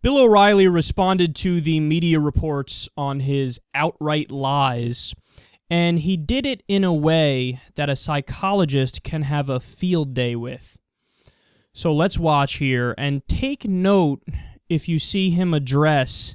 Bill O'Reilly responded to the media reports on his outright lies, and he did it in a way that a psychologist can have a field day with. So let's watch here, and take note if you see him address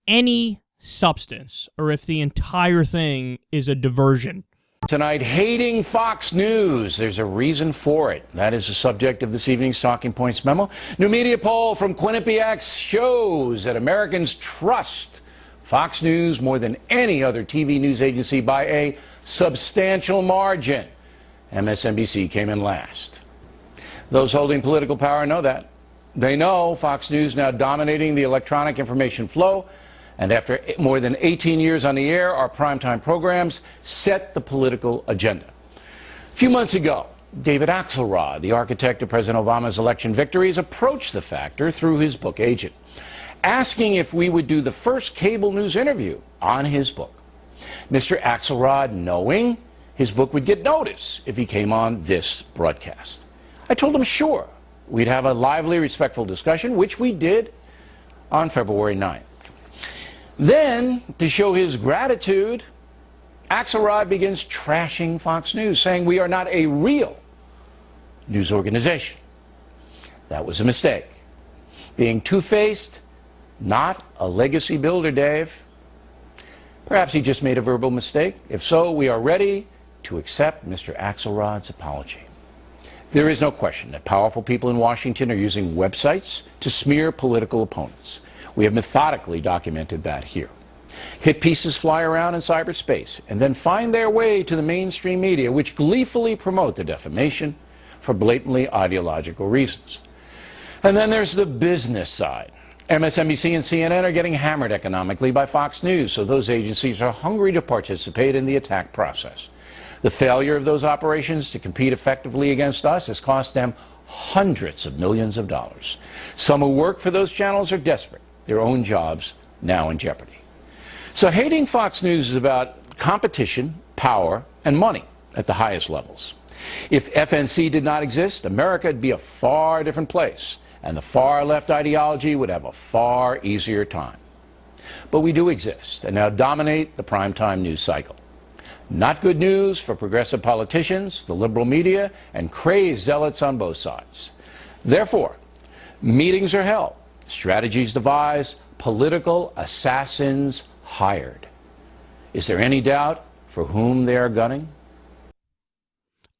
any substance, or if the entire thing is a diversion. Tonight, hating Fox News. There's a reason for it. That is the subject of this evening's Talking Points memo. New media poll from Quinnipiac shows that Americans trust Fox News more than any other TV news agency by a substantial margin. MSNBC came in last. Those holding political power know that. They know Fox News now dominating the electronic information flow. And after more than 18 years on the air, our primetime programs set the political agenda. A few months ago, David Axelrod, the architect of President Obama's election victories, approached the factor through his book agent, asking if we would do the first cable news interview on his book. Mr. Axelrod, knowing his book would get notice if he came on this broadcast. I told him sure, we'd have a lively, respectful discussion, which we did on February 9th. Then, to show his gratitude, Axelrod begins trashing Fox News, saying we are not a real news organization. That was a mistake. Being two-faced, not a legacy builder, Dave. Perhaps he just made a verbal mistake. If so, we are ready to accept Mr. Axelrod's apology. There is no question that powerful people in Washington are using websites to smear political opponents. We have methodically documented that here. Hit pieces fly around in cyberspace and then find their way to the mainstream media, which gleefully promote the defamation for blatantly ideological reasons. And then there's the business side. MSNBC and CNN are getting hammered economically by Fox News, so those agencies are hungry to participate in the attack process. The failure of those operations to compete effectively against us has cost them hundreds of millions of dollars. Some who work for those channels are desperate. Their own jobs now in jeopardy. So hating Fox News is about competition, power, and money at the highest levels. If FNC did not exist, America would be a far different place, and the far left ideology would have a far easier time. But we do exist, and now dominate the primetime news cycle. Not good news for progressive politicians, the liberal media, and crazed zealots on both sides. Therefore, meetings are held, strategies devised, political assassins hired. Is there any doubt for whom they are gunning?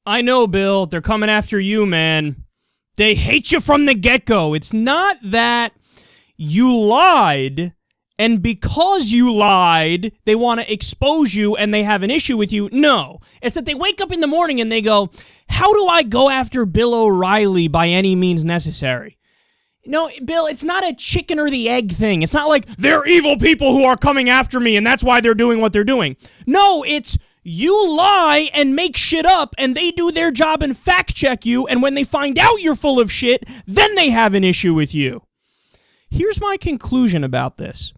I know, Bill. They're coming after you, man. They hate you from the get-go. It's not that you lied, and because you lied, they want to expose you and they have an issue with you. No. It's that they wake up in the morning and they go, how do I go after Bill O'Reilly by any means necessary? No, Bill, it's not a chicken or the egg thing. It's not like they're evil people who are coming after me and that's why they're doing what they're doing. No, it's you lie and make shit up and they do their job and fact check you, and when they find out you're full of shit, then they have an issue with you. Here's my conclusion about this.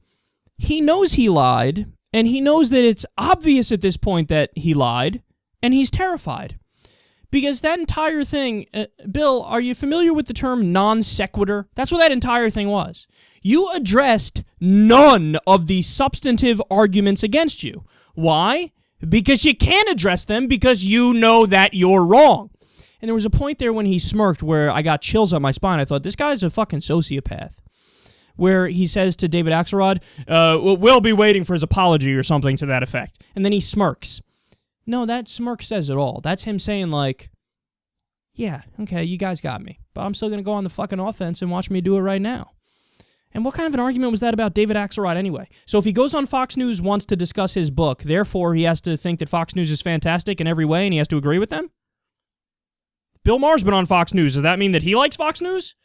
He knows he lied, and he knows that it's obvious at this point that he lied, and he's terrified. Because that entire thing, Bill, are you familiar with the term non sequitur? That's what that entire thing was. You addressed none of the substantive arguments against you. Why? Because you can't address them because you know that you're wrong. And there was a point there when he smirked where I got chills on my spine. I thought, this guy's a fucking sociopath. Where he says to David Axelrod, we'll be waiting for his apology or something to that effect. And then he smirks. No, that smirk says it all. That's him saying, like, yeah, okay, you guys got me, but I'm still going to go on the fucking offense and watch me do it right now. And what kind of an argument was that about David Axelrod anyway? So if he goes on Fox News once to discuss his book, therefore he has to think that Fox News is fantastic in every way and he has to agree with them? Bill Maher's been on Fox News. Does that mean that he likes Fox News?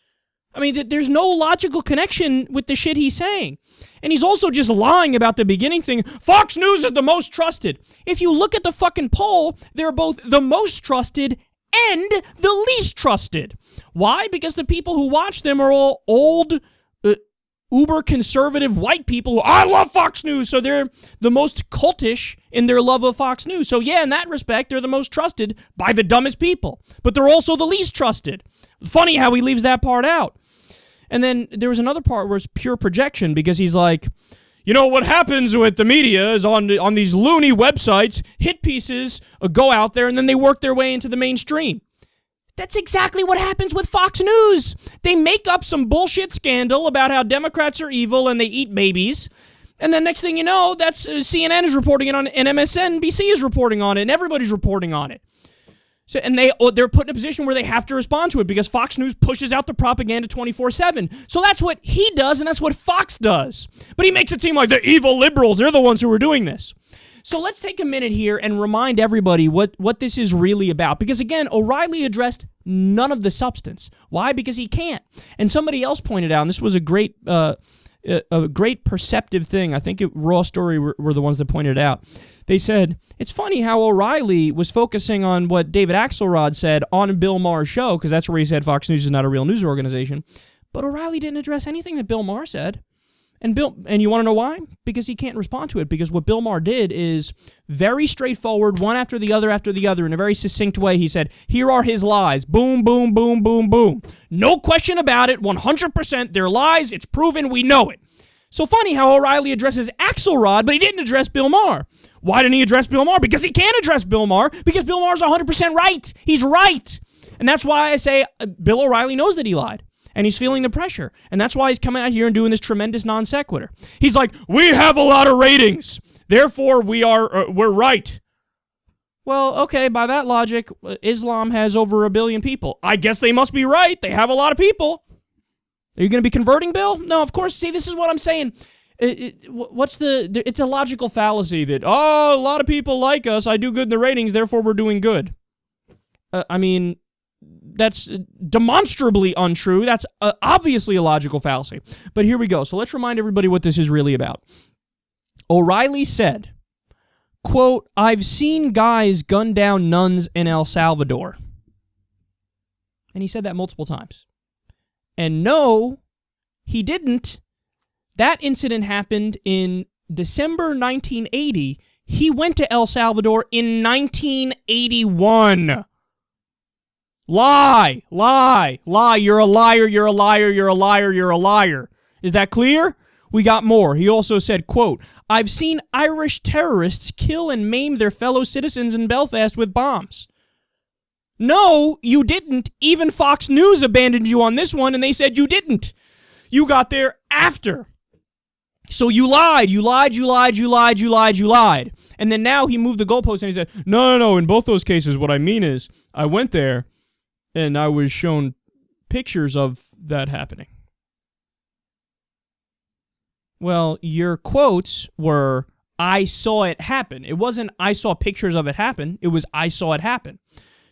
I mean, there's no logical connection with the shit he's saying. And he's also just lying about the beginning thing. Fox News is the most trusted. If you look at the fucking poll, they're both the most trusted and the least trusted. Why? Because the people who watch them are all old, uber-conservative white people who, I love Fox News, so they're the most cultish in their love of Fox News. So yeah, in that respect, they're the most trusted by the dumbest people. But they're also the least trusted. Funny how he leaves that part out. And then there was another part where it's pure projection because he's like, you know, what happens with the media is on these loony websites, hit pieces go out there and then they work their way into the mainstream. That's exactly what happens with Fox News. They make up some bullshit scandal about how Democrats are evil and they eat babies. And then next thing you know, that's CNN is reporting it on, and MSNBC is reporting on it, and everybody's reporting on it. So, and they're put in a position where they have to respond to it because Fox News pushes out the propaganda 24/7. So that's what he does, and that's what Fox does. But he makes it seem like the evil liberals, they're the ones who are doing this. So let's take a minute here and remind everybody what this is really about. Because again, O'Reilly addressed none of the substance. Why? Because he can't. And somebody else pointed out, and this was a great perceptive thing. I think Raw Story were the ones that pointed it out. They said, it's funny how O'Reilly was focusing on what David Axelrod said on Bill Maher's show, because that's where he said Fox News is not a real news organization. But O'Reilly didn't address anything that Bill Maher said. And you want to know why? Because he can't respond to it. Because what Bill Maher did is very straightforward, one after the other, in a very succinct way. He said, here are his lies. Boom, boom, boom, boom, boom. No question about it. 100%. They're lies. It's proven. We know it. So funny how O'Reilly addresses Axelrod, but he didn't address Bill Maher. Why didn't he address Bill Maher? Because he can't address Bill Maher, because Bill Maher's 100% right. He's right. And that's why I say Bill O'Reilly knows that he lied. And he's feeling the pressure. And that's why he's coming out here and doing this tremendous non sequitur. He's like, we have a lot of ratings. Therefore, we're right. Well, okay, by that logic, Islam has over 1 billion people. I guess they must be right. They have a lot of people. Are you going to be converting, Bill? No, of course. See, this is what I'm saying. It's a logical fallacy that, a lot of people like us. I do good in the ratings, therefore we're doing good. I mean, that's demonstrably untrue. That's obviously a logical fallacy. But here we go. So let's remind everybody what this is really about. O'Reilly said, quote, I've seen guys gun down nuns in El Salvador. And he said that multiple times. And no, he didn't. That incident happened in December 1980. He went to El Salvador in 1981. Lie, lie, lie. You're a liar, you're a liar, you're a liar, you're a liar. Is that clear? We got more. He also said, quote, I've seen Irish terrorists kill and maim their fellow citizens in Belfast with bombs. No, you didn't. Even Fox News abandoned you on this one, and they said you didn't. You got there after. So you lied, you lied, you lied, you lied, you lied, you lied. And then now he moved the goalpost and he said, no, in both those cases, what I mean is I went there and I was shown pictures of that happening. Well, your quotes were, I saw it happen. It wasn't, I saw pictures of it happen. It was, I saw it happen.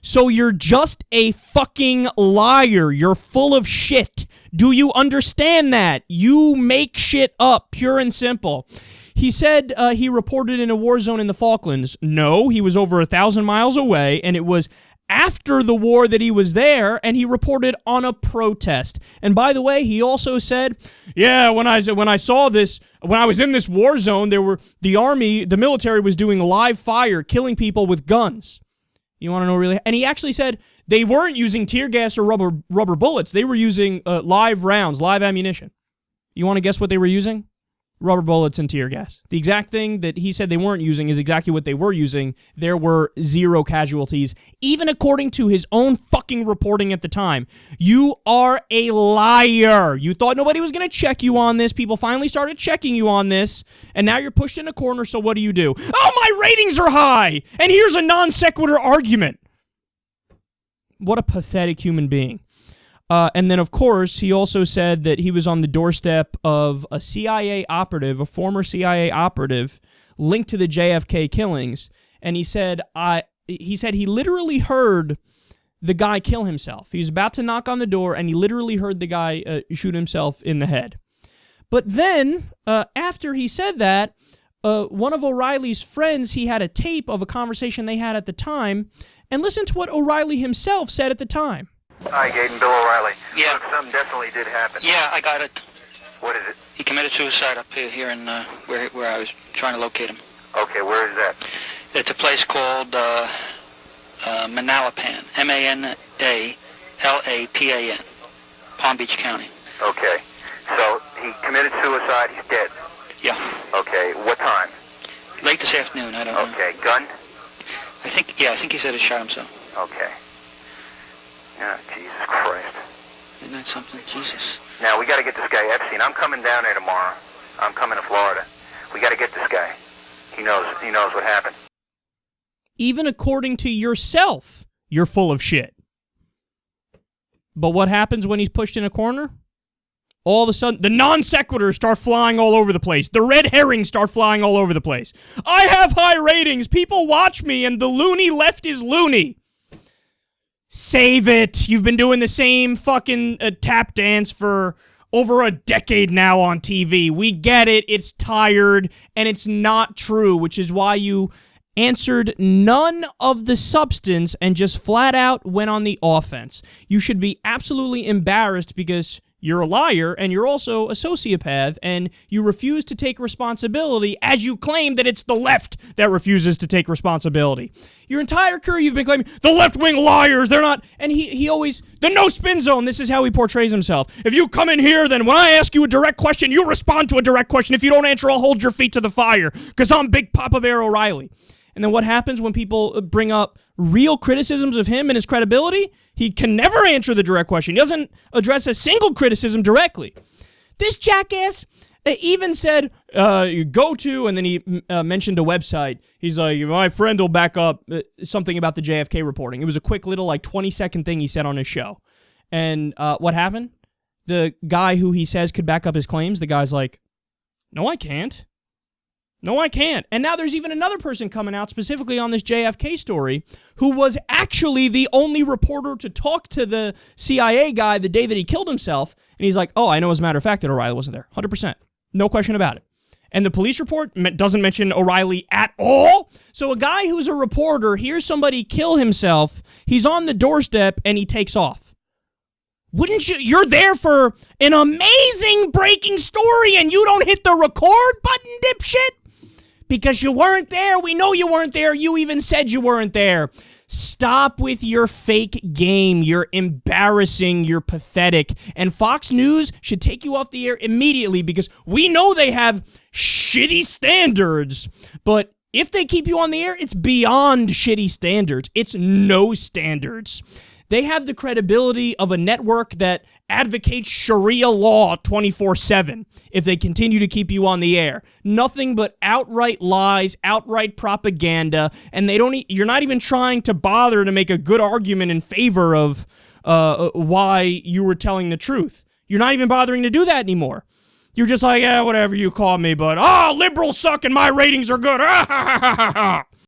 So you're just a fucking liar. You're full of shit. Do you understand that? You make shit up, pure and simple. He said he reported in a war zone in the Falklands. No, he was over 1,000 miles away, and it was after the war that he was there, and he reported on a protest. And by the way, he also said, yeah, when I saw this, when I was in this war zone, the military was doing live fire, killing people with guns. You want to know really? And he actually said they weren't using tear gas or rubber bullets. They were using live rounds, live ammunition. You want to guess what they were using? Rubber bullets and tear gas. The exact thing that he said they weren't using is exactly what they were using. There were 0 casualties, even according to his own fucking reporting at the time. You are a liar. You thought nobody was going to check you on this. People finally started checking you on this, and now you're pushed in a corner, so what do? Oh, my ratings are high, and here's a non sequitur argument. What a pathetic human being. And then, of course, he also said that he was on the doorstep of a CIA operative, a former CIA operative, linked to the JFK killings. And he said he literally heard the guy kill himself. He was about to knock on the door, and he literally heard the guy shoot himself in the head. But then, after he said that, one of O'Reilly's friends, he had a tape of a conversation they had at the time. And listen to what O'Reilly himself said at the time. Hi, Gaten, Bill O'Reilly. Yeah. Look, something definitely did happen. Yeah, I got it. What is it? He committed suicide up here in where I was trying to locate him. Okay, where is that? It's a place called Manalapan, Manalapan, Palm Beach County. Okay. So he committed suicide. He's dead. Yeah. Okay. What time? Late this afternoon, I don't know. Okay. Gun? I think he said he shot himself. Okay. Oh, Jesus Christ. Isn't that something? Jesus. Now, we got to get this guy Epstein. I'm coming down there tomorrow. I'm coming to Florida. We got to get this guy. He knows what happened. Even according to yourself, you're full of shit. But what happens when he's pushed in a corner? All of a sudden, the non sequiturs start flying all over the place. The red herrings start flying all over the place. I have high ratings. People watch me, and the loony left is loony. Save it. You've been doing the same fucking tap dance for over a decade now on TV. We get it. It's tired, and it's not true, which is why you answered none of the substance and just flat out went on the offense. You should be absolutely embarrassed because you're a liar and you're also a sociopath and you refuse to take responsibility as you claim that it's the left that refuses to take responsibility. Your entire career you've been claiming, the left-wing liars, they're not, and he always, the no-spin zone, this is how he portrays himself. If you come in here, then when I ask you a direct question, you respond to a direct question. If you don't answer, I'll hold your feet to the fire because I'm Big Papa Bear O'Reilly. And then what happens when people bring up real criticisms of him and his credibility? He can never answer the direct question. He doesn't address a single criticism directly. This jackass even said, go to, and then he mentioned a website. He's like, my friend will back up something about the JFK reporting. It was a quick little 20-second thing he said on his show. And what happened? The guy who he says could back up his claims, the guy's like, no, I can't. No, I can't. And now there's even another person coming out specifically on this JFK story who was actually the only reporter to talk to the CIA guy the day that he killed himself. And he's like, oh, I know as a matter of fact that O'Reilly wasn't there. 100%. No question about it. And the police report doesn't mention O'Reilly at all. So a guy who's a reporter hears somebody kill himself, he's on the doorstep, and he takes off. Wouldn't you? You're there for an amazing breaking story and you don't hit the record button, dipshit? Because you weren't there. We know you weren't there. You even said you weren't there. Stop with your fake game. You're embarrassing. You're pathetic. And Fox News should take you off the air immediately because we know they have shitty standards. But if they keep you on the air, it's beyond shitty standards. It's no standards. They have the credibility of a network that advocates Sharia law 24/7 if they continue to keep you on the air. Nothing but outright lies, outright propaganda, and you're not even trying to bother to make a good argument in favor of why you were telling the truth. You're not even bothering to do that anymore. You're just like, yeah, whatever you call me, but liberals suck and my ratings are good.